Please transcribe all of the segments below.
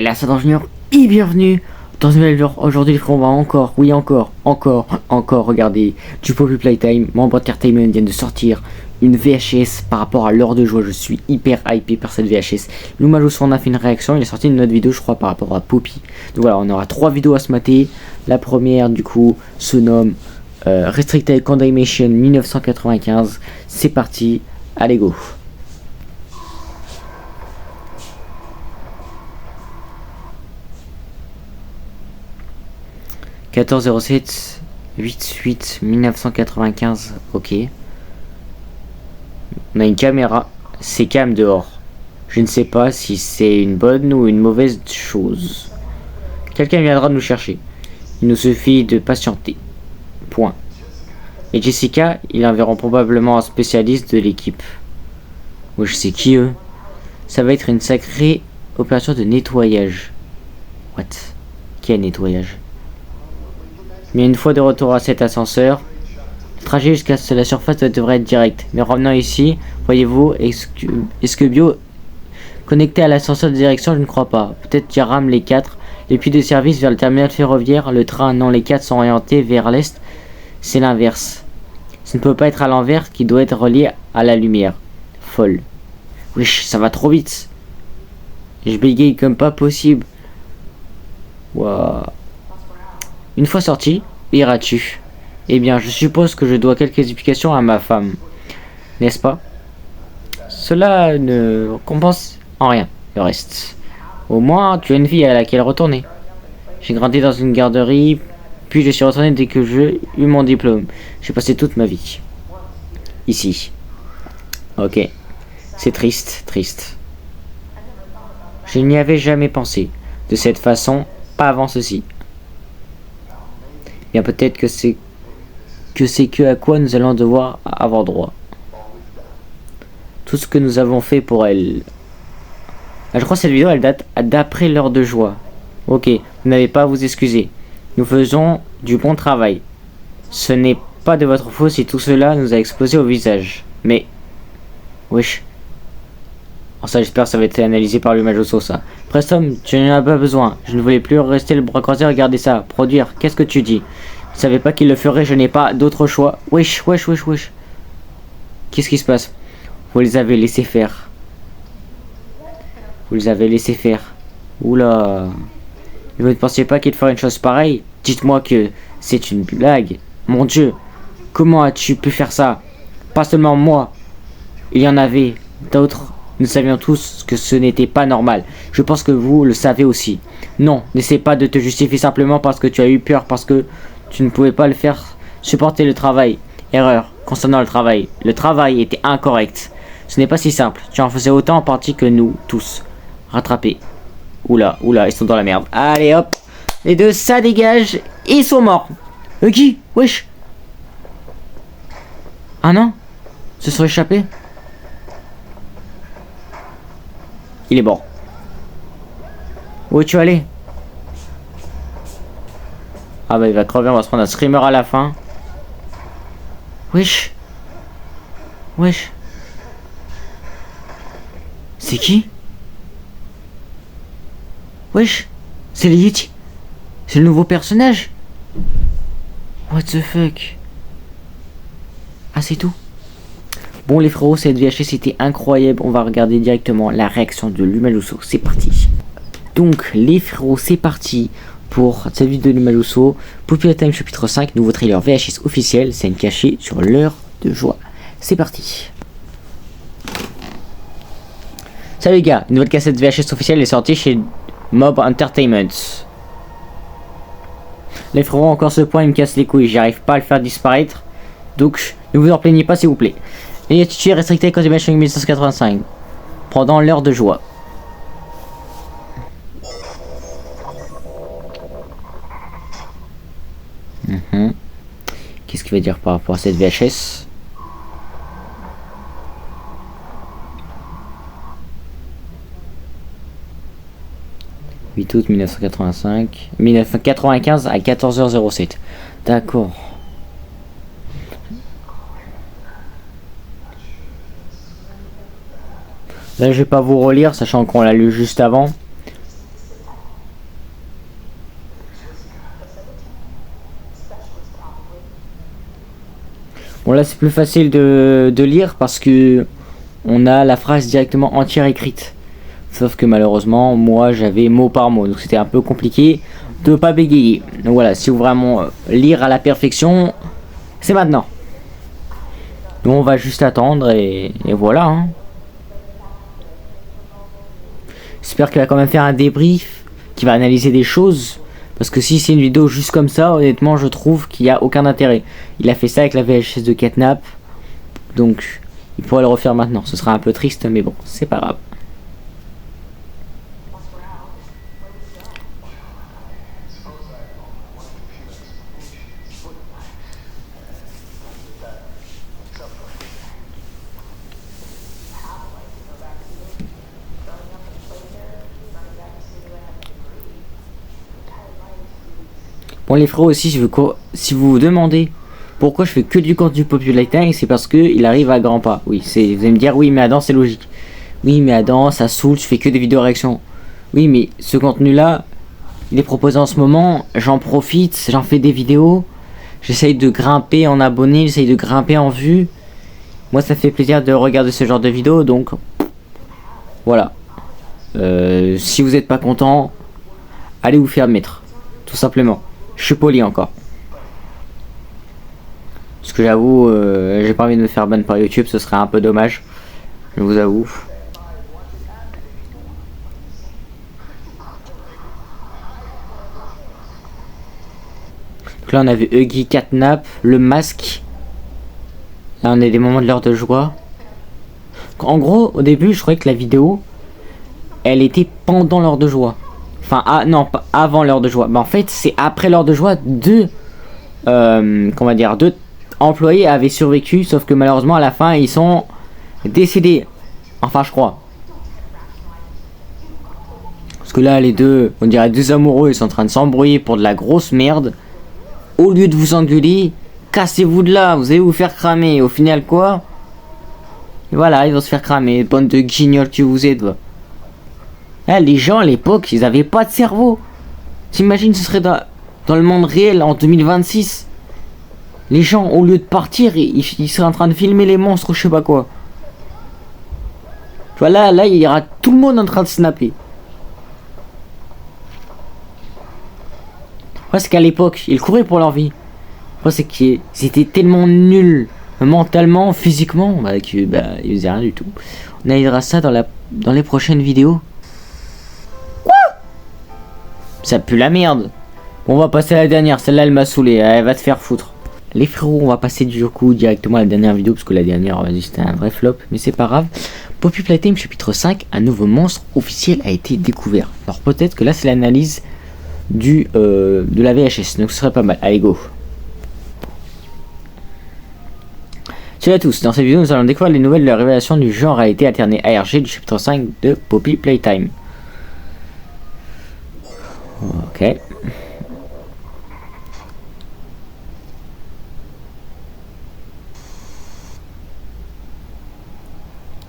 Et là, c'est dans Junior et bienvenue dans une nouvelle vidéo. Aujourd'hui, on va encore regarder du Poppy Playtime. Membre Entertainment vient de sortir une VHS par rapport à l'heure de joie. Je suis hyper hypé par cette VHS. Lumajos on a fait une réaction, il a sorti une autre vidéo, je crois, par rapport à Poppy. Donc voilà, on aura 3 vidéos à se mater. La première, du coup, se nomme Restricted Condemnation 1995. C'est parti, allez go. « 1407 88 1995 », ok. On a une caméra, c'est cam dehors. Je ne sais pas si c'est une bonne ou une mauvaise chose. Quelqu'un viendra nous chercher. Il nous suffit de patienter. Point. Et Jessica, ils enverront probablement un spécialiste de l'équipe. Ouais, je sais qui eux. Ça va être une sacrée opération de nettoyage. What? Quel nettoyage? Mais une fois de retour à cet ascenseur, le trajet jusqu'à la surface devrait être direct. Mais revenant ici, voyez-vous, est-ce que Bio connecté à l'ascenseur de direction? Je ne crois pas. Peut-être qu'il rame les 4. Les puits de service vers le terminal ferroviaire. Le train, non, les 4 sont orientés vers l'est. C'est l'inverse. Ça ne peut pas être à l'envers qui doit être relié à la lumière. Folle. Wesh, ça va trop vite. Je bégaye comme pas possible. Waouh. Une fois sorti, iras-tu? Eh bien, je suppose que je dois quelques explications à ma femme. N'est-ce pas? Cela ne compense en rien le reste. Au moins, tu as une vie à laquelle retourner. J'ai grandi dans une garderie, puis je suis retourné dès que j'ai eu mon diplôme. J'ai passé toute ma vie ici. Ok. C'est triste, triste. Je n'y avais jamais pensé. De cette façon, pas avant ceci. Bien peut-être que c'est que à quoi nous allons devoir avoir droit. Tout ce que nous avons fait pour elle. Ah, je crois que cette vidéo elle date d'après l'heure de joie. Ok, vous n'avez pas à vous excuser. Nous faisons du bon travail. Ce n'est pas de votre faute si tout cela nous a explosé au visage. Mais... wesh. Oh, ça j'espère que ça va être analysé par Lumajos ça. Preston, tu n'en as pas besoin. Je ne voulais plus rester le bras croisé, regarder ça. Produire, qu'est-ce que tu dis? Je savais pas qu'il le ferait, je n'ai pas d'autre choix. Wesh. Qu'est-ce qui se passe? Vous les avez laissés faire. Vous les avez laissés faire. Oula. Vous ne pensiez pas qu'il ferait une chose pareille? Dites-moi que c'est une blague. Mon Dieu. Comment as-tu pu faire ça? Pas seulement moi. Il y en avait d'autres. Nous savions tous que ce n'était pas normal. Je pense que vous le savez aussi. Non, n'essaie pas de te justifier simplement parce que tu as eu peur, parce que tu ne pouvais pas le faire supporter le travail. Erreur concernant le travail. Le travail était incorrect. Ce n'est pas si simple. Tu en faisais autant en partie que nous, tous. Rattrapés. Oula, ils sont dans la merde. Allez hop. Les deux, ça dégage. Ils sont morts. Qui? Wesh. Ah non? Se sont échappés? Il est mort. Où es-tu allé? Ah bah il va crever, on va se prendre un screamer à la fin. Wesh. C'est qui? Wesh. C'est le Yeti. C'est le nouveau personnage. What the fuck? Ah c'est tout. Bon les frérots, cette VHS était incroyable. On va regarder directement la réaction de Lumajos. C'est parti. Donc les frérots, c'est parti pour cette vidéo de Lumajos. Poppy Playtime chapitre 5, nouveau trailer VHS officiel, scène cachée sur l'heure de joie. C'est parti. Salut les gars, une nouvelle cassette VHS officielle est sortie chez Mob Entertainment. Les frérots, encore ce point, il me casse les couilles, j'arrive pas à le faire disparaître. Donc ne vous en plaignez pas s'il vous plaît. L'identité restrictée Condemnation 1985. Pendant l'heure de joie. Qu'est-ce qu'il va dire par rapport à cette VHS? « 8 août 1985... 1995 à 14h07. » D'accord. Là, je vais pas vous relire, sachant qu'on l'a lu juste avant. Bon là c'est plus facile de lire parce que on a la phrase directement entière écrite. Sauf que malheureusement moi j'avais mot par mot, donc c'était un peu compliqué de pas bégayer. Donc voilà, si vous vraiment lire à la perfection, c'est maintenant. Donc on va juste attendre et voilà. Hein. J'espère qu'il va quand même faire un débrief, qu'il va analyser des choses. Parce que si c'est une vidéo juste comme ça, honnêtement, je trouve qu'il n'y a aucun intérêt. Il a fait ça avec la VHS de Catnap. Donc, il pourrait le refaire maintenant. Ce sera un peu triste, mais bon, c'est pas grave. Bon les frérots aussi, si vous vous demandez pourquoi je fais que du contenu Populate Time, c'est parce que il arrive à grands pas. Oui, vous allez me dire oui mais Adam c'est logique. Oui mais Adam ça saoule, je fais que des vidéos réactions. Oui mais ce contenu là, il est proposé en ce moment, j'en profite, j'en fais des vidéos. J'essaye de grimper en abonnés, j'essaye de grimper en vues. Moi ça fait plaisir de regarder ce genre de vidéos donc voilà. Si vous n'êtes pas content, allez vous faire mettre. Tout simplement. Je suis poli encore. Parce que j'avoue, j'ai pas envie de me faire ban par YouTube, ce serait un peu dommage. Je vous avoue. Donc là on avait Huggy, Catnap, le masque. Là on a des moments de l'heure de joie. En gros, au début, je croyais que la vidéo, elle était pendant l'heure de joie. Enfin, non, pas avant l'heure de joie. Mais en fait, c'est après l'heure de joie, deux employés avaient survécu, sauf que malheureusement, à la fin, ils sont décédés. Enfin, je crois. Parce que là, les deux, on dirait deux amoureux, ils sont en train de s'embrouiller pour de la grosse merde. Au lieu de vous engueuler, cassez-vous de là, vous allez vous faire cramer. Au final, quoi? Et voilà, ils vont se faire cramer. Bande de guignols que vous êtes, va. Les gens à l'époque, ils avaient pas de cerveau. T'imagines, ce serait dans le monde réel en 2026. Les gens, au lieu de partir, ils seraient en train de filmer les monstres ou je sais pas quoi. Tu vois, là, il y aura tout le monde en train de snapper. Ouais, c'est qu'à l'époque, ils couraient pour leur vie. Ouais, c'est qu'ils étaient tellement nuls, mentalement, physiquement, ils faisaient rien du tout. On analysera ça dans les prochaines vidéos. Ça pue la merde. Bon, on va passer à la dernière. Celle-là, elle m'a saoulé. Elle va te faire foutre. Les frérots, on va passer du coup directement à la dernière vidéo. Parce que la dernière, vas-y, c'était un vrai flop. Mais c'est pas grave. Populate Time chapitre 5. Un nouveau monstre officiel a été découvert. Alors peut-être que là, c'est l'analyse de la VHS. Donc ce serait pas mal. Allez, go. Salut à tous. Dans cette vidéo, nous allons découvrir les nouvelles de la révélation du jeu en réalité alternée ARG du chapitre 5 de Poppy Playtime. Ok.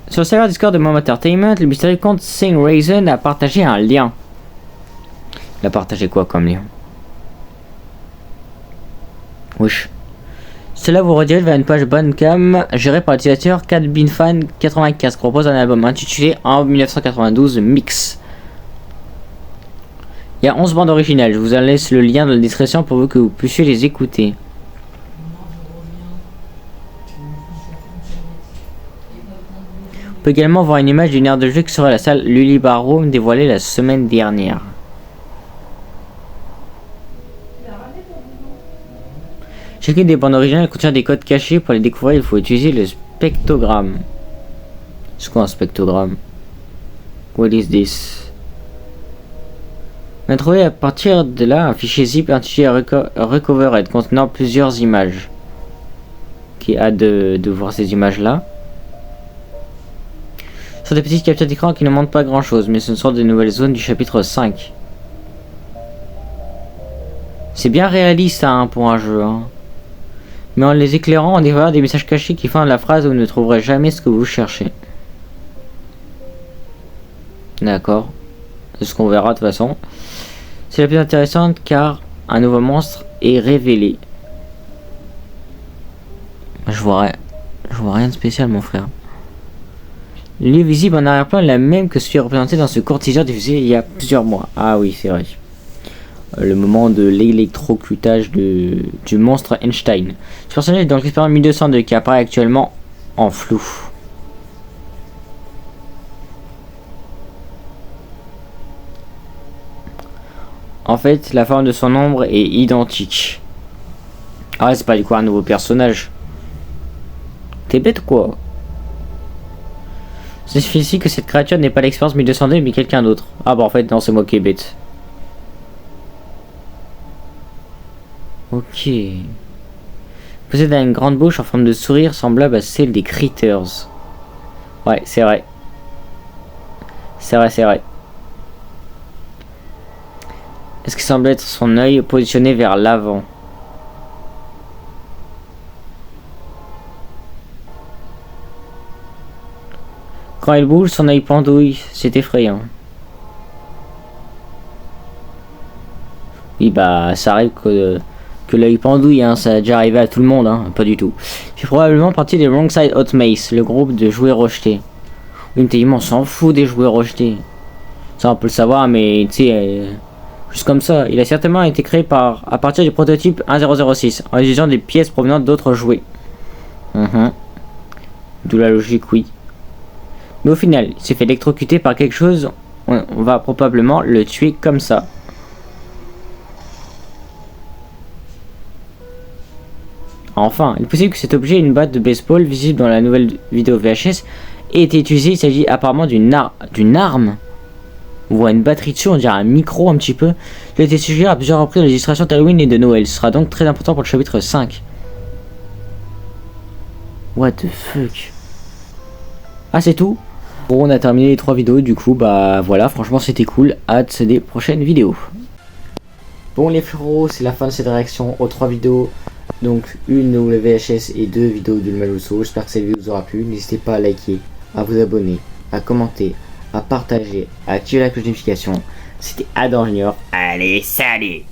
Sur le serveur Discord de Mom Entertainment, le mystérieux compte Saint Raisin a partagé un lien. Il a partagé quoi comme lien? Wesh. Cela vous redirige vers une page Bandcamp gérée par l'utilisateur CatBinFan95 qui propose un album intitulé en 1992 Mix. Il y a 11 bandes originales, je vous en laisse le lien dans la description pour que vous puissiez les écouter. On peut également voir une image d'une aire de jeu qui sera la salle Lully Bar Room dévoilée la semaine dernière. Chacune des bandes originales contient des codes cachés. Pour les découvrir, il faut utiliser le spectrogramme. C'est quoi un spectrogramme? What is this? On a trouvé à partir de là un fichier zip intitulé Recovered contenant plusieurs images. Qui a de voir ces images là. Ce sont des petites captures d'écran qui ne montrent pas grand chose, mais ce sont des nouvelles zones du chapitre 5. C'est bien réaliste hein, pour un jeu. Hein. Mais en les éclairant, on dévoilera des messages cachés qui font la phrase où vous ne trouverez jamais ce que vous cherchez. D'accord. C'est ce qu'on verra de toute façon. C'est la plus intéressante car un nouveau monstre est révélé. Je Je vois rien de spécial, mon frère. Le lieu visible en arrière-plan est la même que celui représenté dans ce court teaser diffusé il y a plusieurs mois. Ah oui, c'est vrai. Le moment de l'électrocutage du monstre Einstein. Ce personnage est donc l'expérience 1202 qui apparaît actuellement en flou. En fait, la forme de son ombre est identique. Ah ouais, c'est pas du coup un nouveau personnage. T'es bête quoi? Ça signifie que cette créature n'est pas l'expérience 1202 mais quelqu'un d'autre. Ah bah en fait non, c'est moi qui est bête. Ok. Possède une grande bouche en forme de sourire semblable à celle des Critters. Ouais, c'est vrai. C'est vrai, c'est vrai. Est-ce que semble être son œil positionné vers l'avant? Quand elle bouge, son œil pendouille. C'est effrayant. Oui, bah, ça arrive que l'œil pendouille, hein. Ça a déjà arrivé à tout le monde, hein. Pas du tout. Il fait probablement partie des Wrong Side Hot Mace, le groupe de jouets rejetés. Oui, mais on s'en fout des jouets rejetés. Ça, on peut le savoir, mais tu sais, juste comme ça. Il a certainement été créé à partir du prototype 1006, en utilisant des pièces provenant d'autres jouets. D'où la logique, oui. Mais au final, il s'est fait électrocuter par quelque chose. On va probablement le tuer comme ça. Enfin, il est possible que cet objet, une batte de baseball visible dans la nouvelle vidéo VHS, ait été utilisé. Il s'agit apparemment d'une arme. On voit une batterie dessus, on dirait un micro un petit peu. Il a été suggéré à plusieurs reprises dans les illustrations d'Halloween et de Noël. Ce sera donc très important pour le chapitre 5. What the fuck? Ah, c'est tout? Bon, on a terminé les 3 vidéos, du coup, bah voilà, franchement c'était cool. Hâte des prochaines vidéos. Bon les frérots, c'est la fin de cette réaction aux 3 vidéos. Donc une où le VHS et 2 vidéos de Maluso. J'espère que cette vidéo vous aura plu. N'hésitez pas à liker, à vous abonner, à commenter, à partager, à activer la cloche de notification. C'était Adam Junior. Allez, salut!